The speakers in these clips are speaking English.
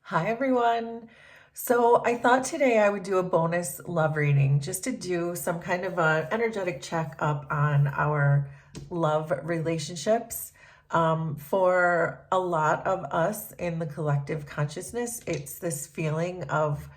Hi, everyone. So I thought today I would do a bonus love reading just to do some kind of a energetic check up on our love relationships. For a lot of us in the collective consciousness, it's this feeling of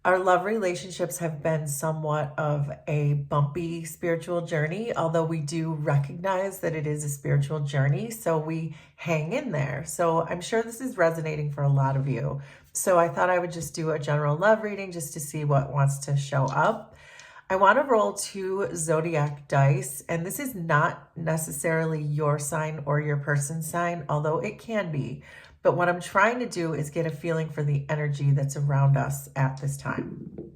our love relationships have been somewhat of a bumpy spiritual journey, although we do recognize that it is a spiritual journey, so we hang in there. So I'm sure this is resonating for a lot of you. So I thought I would just do a general love reading just to see what wants to show up. I want to roll 2 zodiac dice, and this is not necessarily your sign or your person's sign, although it can be. But what I'm trying to do is get a feeling for the energy that's around us at this time.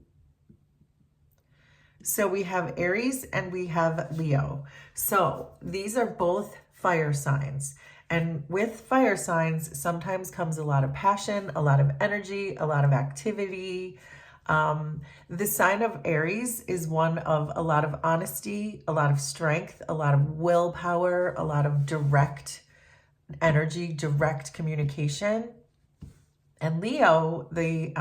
So we have Aries and we have Leo. So these are both fire signs. And with fire signs, sometimes comes a lot of passion, a lot of energy, a lot of activity. The sign of Aries is one of a lot of honesty, a lot of strength, a lot of willpower, a lot of direct energy, direct communication. And Leo, the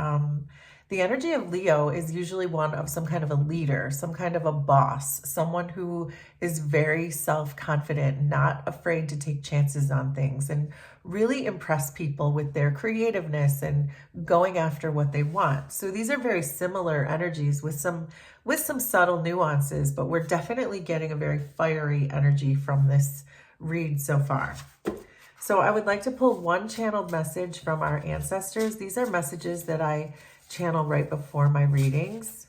energy of Leo is usually one of some kind of a leader, some kind of a boss, someone who is very self-confident, not afraid to take chances on things, and really impress people with their creativeness and going after what they want. So these are very similar energies with some subtle nuances, but we're definitely getting a very fiery energy from this read so far. So I would like to pull one channeled message from our ancestors. These are messages that I channel right before my readings,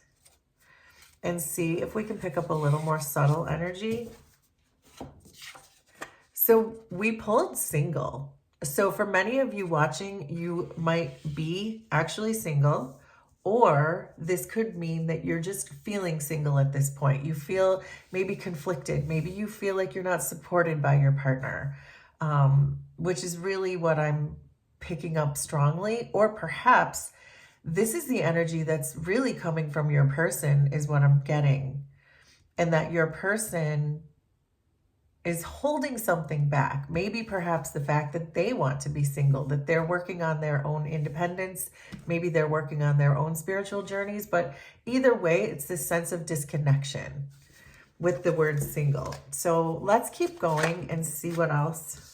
and see if we can pick up a little more subtle energy. So we pulled single. So for many of you watching, you might be actually single, or this could mean that you're just feeling single at this point. You feel maybe conflicted. Maybe you feel like you're not supported by your partner, which is really what I'm picking up strongly. Or perhaps this is the energy that's really coming from your person, is what I'm getting. And that your person is holding something back. Maybe perhaps the fact that they want to be single, that they're working on their own independence. Maybe they're working on their own spiritual journeys. But either way, it's this sense of disconnection with the word single. So let's keep going and see what else.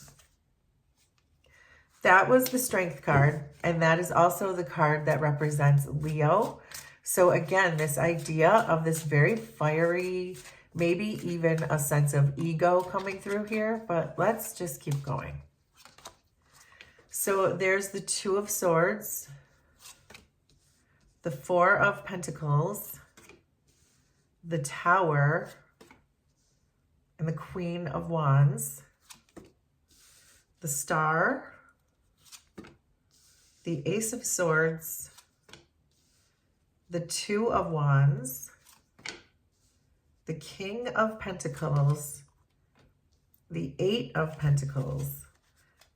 That was the Strength card, and that is also the card that represents Leo. So again, this idea of this very fiery, maybe even a sense of ego coming through here, but let's just keep going. So there's the Two of Swords, the Four of Pentacles, the Tower, and the Queen of Wands, the Star, the Ace of Swords, the Two of Wands, the King of Pentacles, the Eight of Pentacles,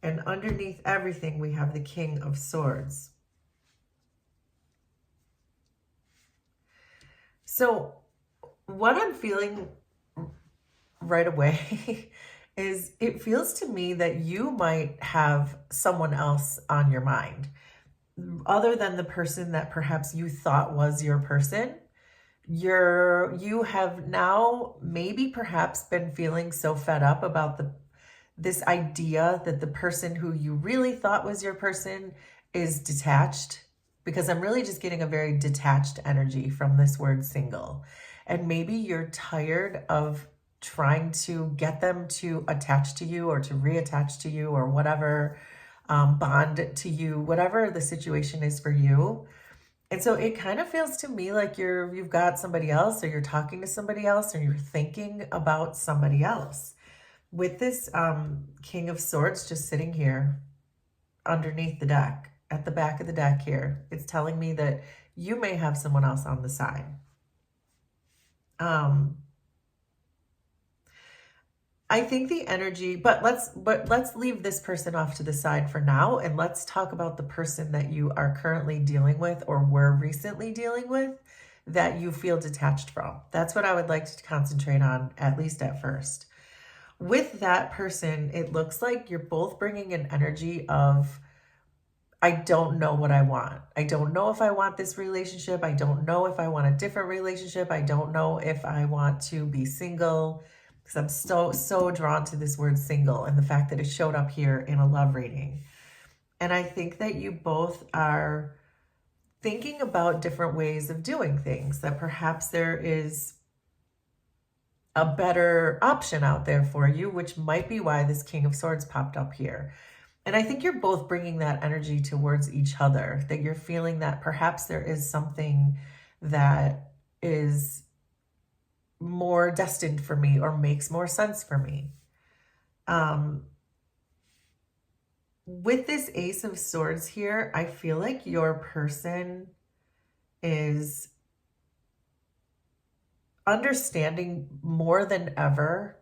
and underneath everything we have the King of Swords. So what I'm feeling right away is it feels to me that you might have someone else on your mind other than the person that perhaps you thought was your person. You have now maybe perhaps been feeling so fed up about this idea that the person who you really thought was your person is detached, because I'm really just getting a very detached energy from this word single. And maybe you're tired of trying to get them to attach to you or to reattach to you or whatever, bond to you, whatever the situation is for you. And so it kind of feels to me like you've got somebody else, or you're talking to somebody else, or you're thinking about somebody else. With this King of Swords just sitting here underneath the deck, at the back of the deck here, it's telling me that you may have someone else on the side. I think the energy, but let's leave this person off to the side for now, and let's talk about the person that you are currently dealing with or were recently dealing with that you feel detached from. That's what I would like to concentrate on, at least at first. With that person, it looks like you're both bringing an energy of I don't know what I want. I don't know if I want this relationship. I don't know if I want a different relationship. I don't know if I want to be single, because I'm so drawn to this word single and the fact that it showed up here in a love reading. And I think that you both are thinking about different ways of doing things, that perhaps there is a better option out there for you, which might be why this King of Swords popped up here. And I think you're both bringing that energy towards each other, that you're feeling that perhaps there is something that is more destined for me or makes more sense for me. With this Ace of Swords here, I feel like your person is understanding more than ever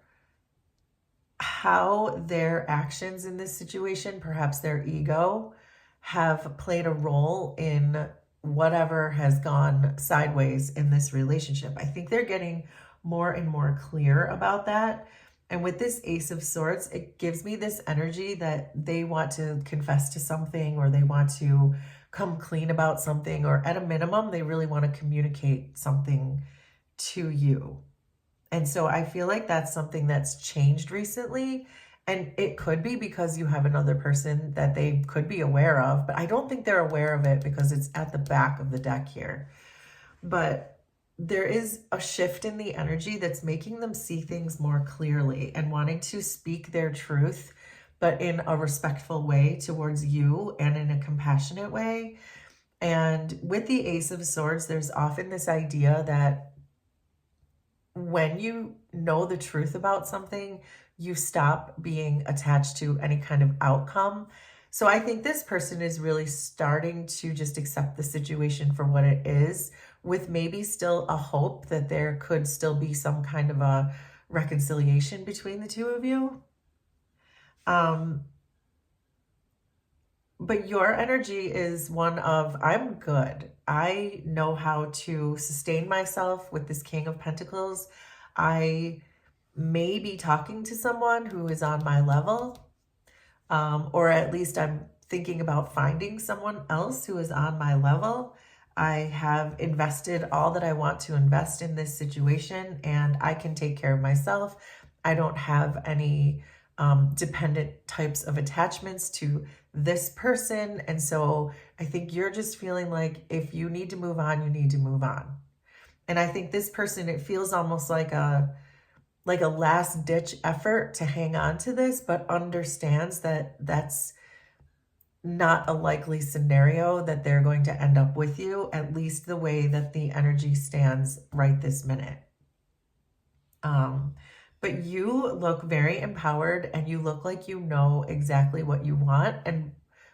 how their actions in this situation, perhaps their ego, have played a role in whatever has gone sideways in this relationship. I think they're getting more and more clear about that. And with this Ace of Swords, it gives me this energy that they want to confess to something, or they want to come clean about something, or at a minimum, they really want to communicate something to you. And so I feel like that's something that's changed recently. And it could be because you have another person that they could be aware of, but I don't think they're aware of it because it's at the back of the deck here. But there is a shift in the energy that's making them see things more clearly and wanting to speak their truth, but in a respectful way towards you and in a compassionate way. And with the Ace of Swords, there's often this idea that when you know the truth about something, you stop being attached to any kind of outcome. So I think this person is really starting to just accept the situation for what it is, with maybe still a hope that there could still be some kind of a reconciliation between the two of you. But your energy is one of, I'm good. I know how to sustain myself with this King of Pentacles. I may be talking to someone who is on my level, or at least I'm thinking about finding someone else who is on my level. I have invested all that I want to invest in this situation, and I can take care of myself. I don't have any dependent types of attachments to this person. And so I think you're just feeling like if you need to move on, you need to move on. And I think this person, it feels almost like a last ditch effort to hang on to this, but understands that that's not a likely scenario that they're going to end up with you, at least the way that the energy stands right this minute. But you look very empowered, and you look like you know exactly what you want, and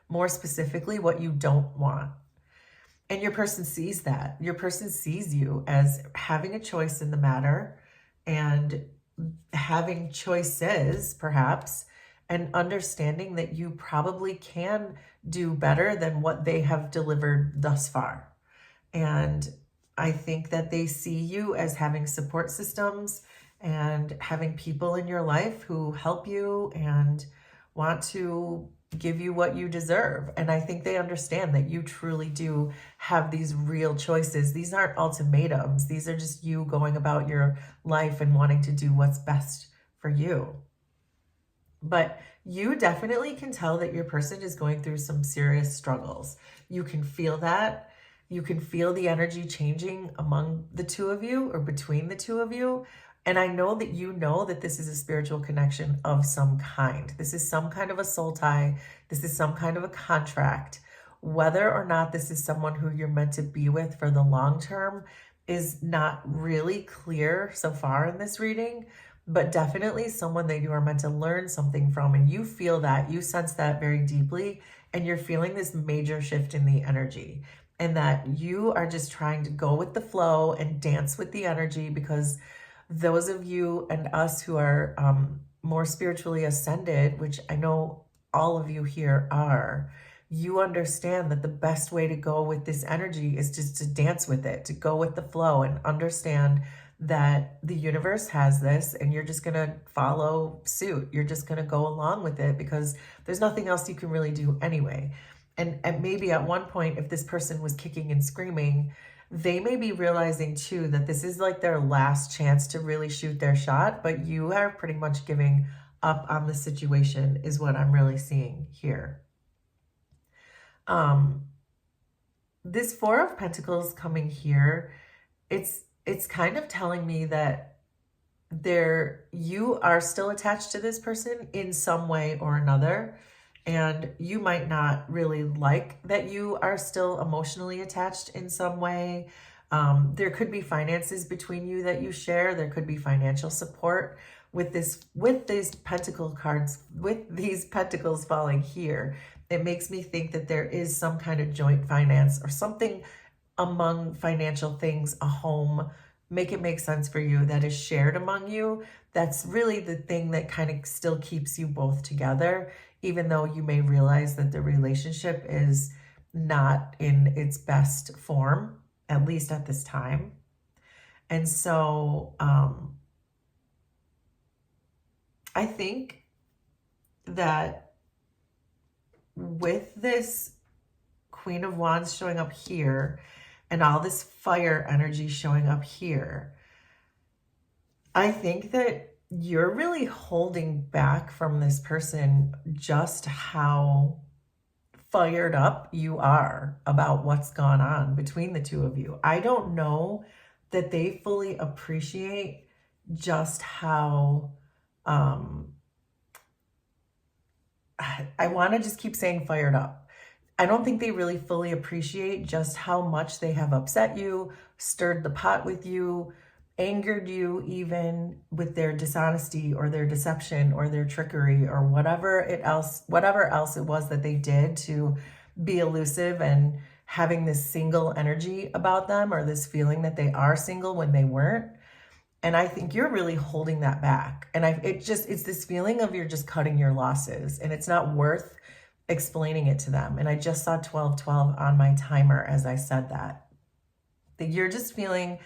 more specifically, what you don't want. And your person sees that. Your person sees you as having a choice in the matter, and having choices, perhaps, and understanding that you probably can do better than what they have delivered thus far. And I think that they see you as having support systems and having people in your life who help you and want to give you what you deserve. And I think they understand that you truly do have these real choices. These aren't ultimatums. These are just you going about your life and wanting to do what's best for you. But you definitely can tell that your person is going through some serious struggles. You can feel that. You can feel the energy changing among the two of you, or between the two of you. And I know that you know that this is a spiritual connection of some kind. This is some kind of a soul tie. This is some kind of a contract. Whether or not this is someone who you're meant to be with for the long term is not really clear so far in this reading, but definitely someone that you are meant to learn something from. And you feel that, you sense that very deeply, and you're feeling this major shift in the energy, and that you are just trying to go with the flow and dance with the energy, because those of you and us who are more spiritually ascended, which I know all of you here are, you understand that the best way to go with this energy is just to dance with it, to go with the flow, and understand that the universe has this, and you're just going to follow suit. You're just going to go along with it, because there's nothing else you can really do anyway. And maybe at one point, if this person was kicking and screaming, they may be realizing too that this is like their last chance to really shoot their shot, but you are pretty much giving up on the situation is what I'm really seeing here. This Four of Pentacles coming here, it's kind of telling me that you are still attached to this person in some way or another, and you might not really like that you are still emotionally attached in some way. There could be finances between you that you share. There could be financial support with these pentacle cards, with these pentacles falling here. It makes me think that there is some kind of joint finance or something among financial things, a home, make it make sense for you, that is shared among you. That's really the thing that kind of still keeps you both together, even though you may realize that the relationship is not in its best form, at least at this time. And so I think that with this Queen of Wands showing up here and all this fire energy showing up here, I think that you're really holding back from this person just how fired up you are about what's gone on between the two of you. I don't know that they fully appreciate just how, I want to just keep saying fired up. I don't think they really fully appreciate just how much they have upset you, stirred the pot with you, angered you even with their dishonesty or their deception or their trickery or whatever else it was that they did to be elusive and having this single energy about them, or this feeling that they are single when they weren't. And I think you're really holding that back. And it's this feeling of you're just cutting your losses, and it's not worth explaining it to them. And I just saw 1212 on my timer as I said that you're just feeling,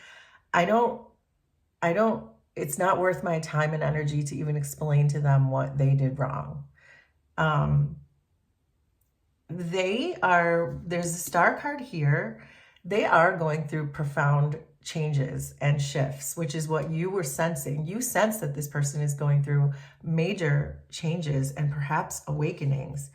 it's not worth my time and energy to even explain to them what they did wrong. There's a star card here. They are going through profound changes and shifts, which is what you were sensing. You sense that this person is going through major changes and perhaps awakenings.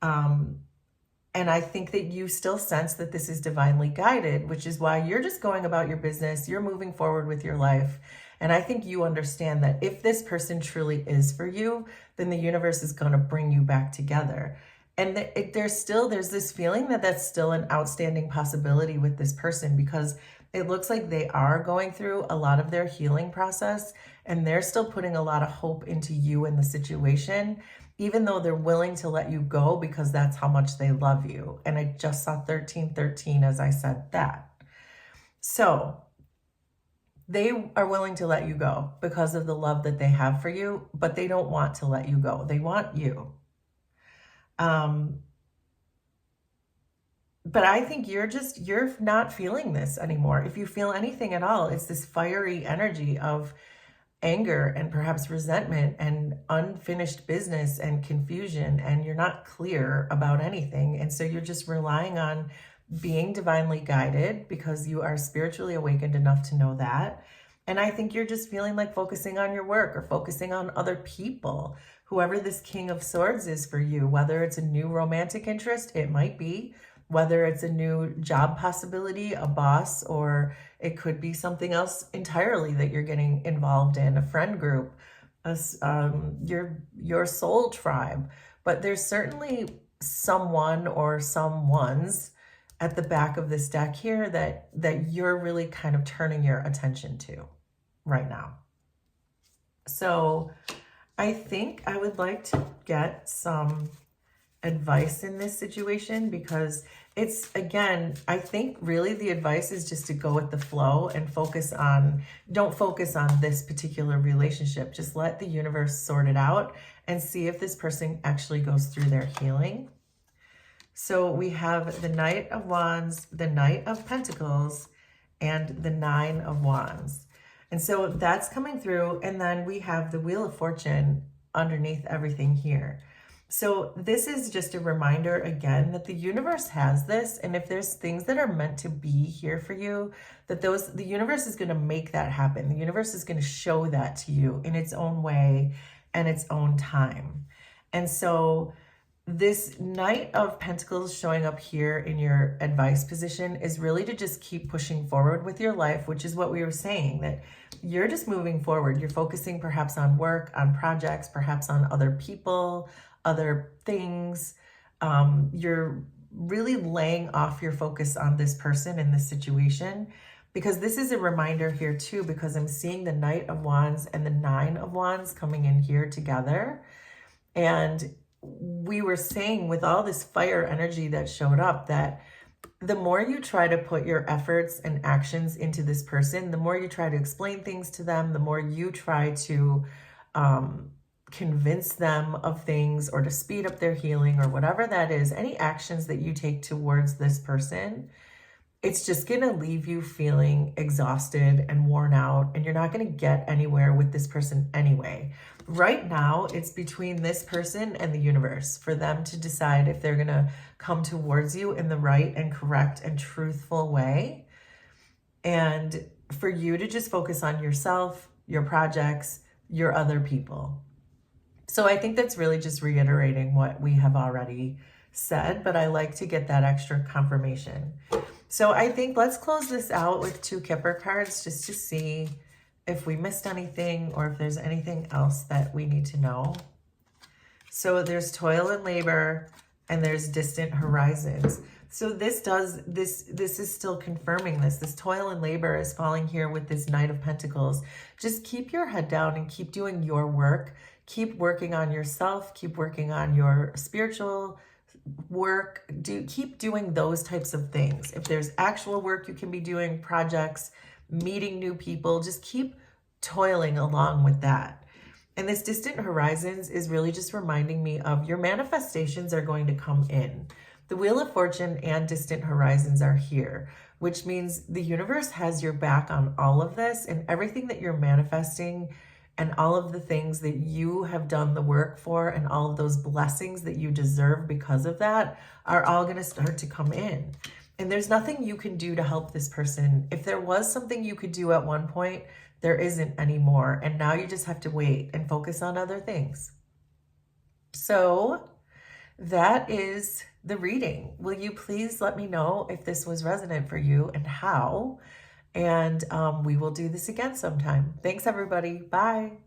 And I think that you still sense that this is divinely guided, which is why you're just going about your business. You're moving forward with your life. And I think you understand that if this person truly is for you, then the universe is going to bring you back together. And there's this feeling that that's still an outstanding possibility with this person, because it looks like they are going through a lot of their healing process, and they're still putting a lot of hope into you and the situation, even though they're willing to let you go because that's how much they love you. And I just saw 1313 as I said that. So they are willing to let you go because of the love that they have for you, but they don't want to let you go. They want you. But I think you're not feeling this anymore. If you feel anything at all, it's this fiery energy of anger and perhaps resentment and unfinished business and confusion, and you're not clear about anything. And so you're just relying on being divinely guided because you are spiritually awakened enough to know that. And I think you're just feeling like focusing on your work or focusing on other people, whoever this King of Swords is for you, whether it's a new romantic interest, it might be, whether it's a new job possibility, a boss, or it could be something else entirely that you're getting involved in, a friend group, your soul tribe. But there's certainly someone or someones at the back of this deck here that you're really kind of turning your attention to right now. So I think I would like to get some advice in this situation, because it's, again, I think really the advice is just to go with the flow and don't focus on this particular relationship. Just let the universe sort it out and see if this person actually goes through their healing. So we have the Knight of Wands, the Knight of Pentacles, and the Nine of Wands. And so that's coming through. And then we have the Wheel of Fortune underneath everything here. So this is just a reminder again that the universe has this, and if there's things that are meant to be here for you, that the universe is going to make that happen. The universe is going to show that to you in its own way and its own time. And so this Knight of Pentacles showing up here in your advice position is really to just keep pushing forward with your life, which is what we were saying, that you're just moving forward. You're focusing perhaps on work, on projects, perhaps on other people, other things. You're really laying off your focus on this person in this situation, because this is a reminder here too, because I'm seeing the Knight of Wands and the Nine of Wands coming in here together. And we were saying with all this fire energy that showed up, that the more you try to put your efforts and actions into this person, the more you try to explain things to them, the more you try to convince them of things or to speed up their healing or whatever that is, any actions that you take towards this person, it's just going to leave you feeling exhausted and worn out, and you're not going to get anywhere with this person anyway. Right now, it's between this person and the universe for them to decide if they're going to come towards you in the right and correct and truthful way, and for you to just focus on yourself, your projects, your other people. So I think that's really just reiterating what we have already said, but I like to get that extra confirmation. So I think let's close this out with 2 Kipper cards just to see if we missed anything or if there's anything else that we need to know. So there's toil and labor, and there's distant horizons. So this is still confirming this. This toil and labor is falling here with this Knight of Pentacles. Just keep your head down and keep doing your work. Keep working on yourself. Keep working on your spiritual work. Keep doing those types of things. If there's actual work you can be doing, projects, meeting new people, just keep toiling along with that. And this distant horizons is really just reminding me of your manifestations are going to come in. The Wheel of Fortune and distant horizons are here, which means the universe has your back on all of this, and everything that you're manifesting and all of the things that you have done the work for and all of those blessings that you deserve because of that are all going to start to come in. And there's nothing you can do to help this person. If there was something you could do at one point, there isn't anymore. And now you just have to wait and focus on other things. So that is the reading. Will you please let me know if this was resonant for you and how? And we will do this again sometime. Thanks, everybody. Bye.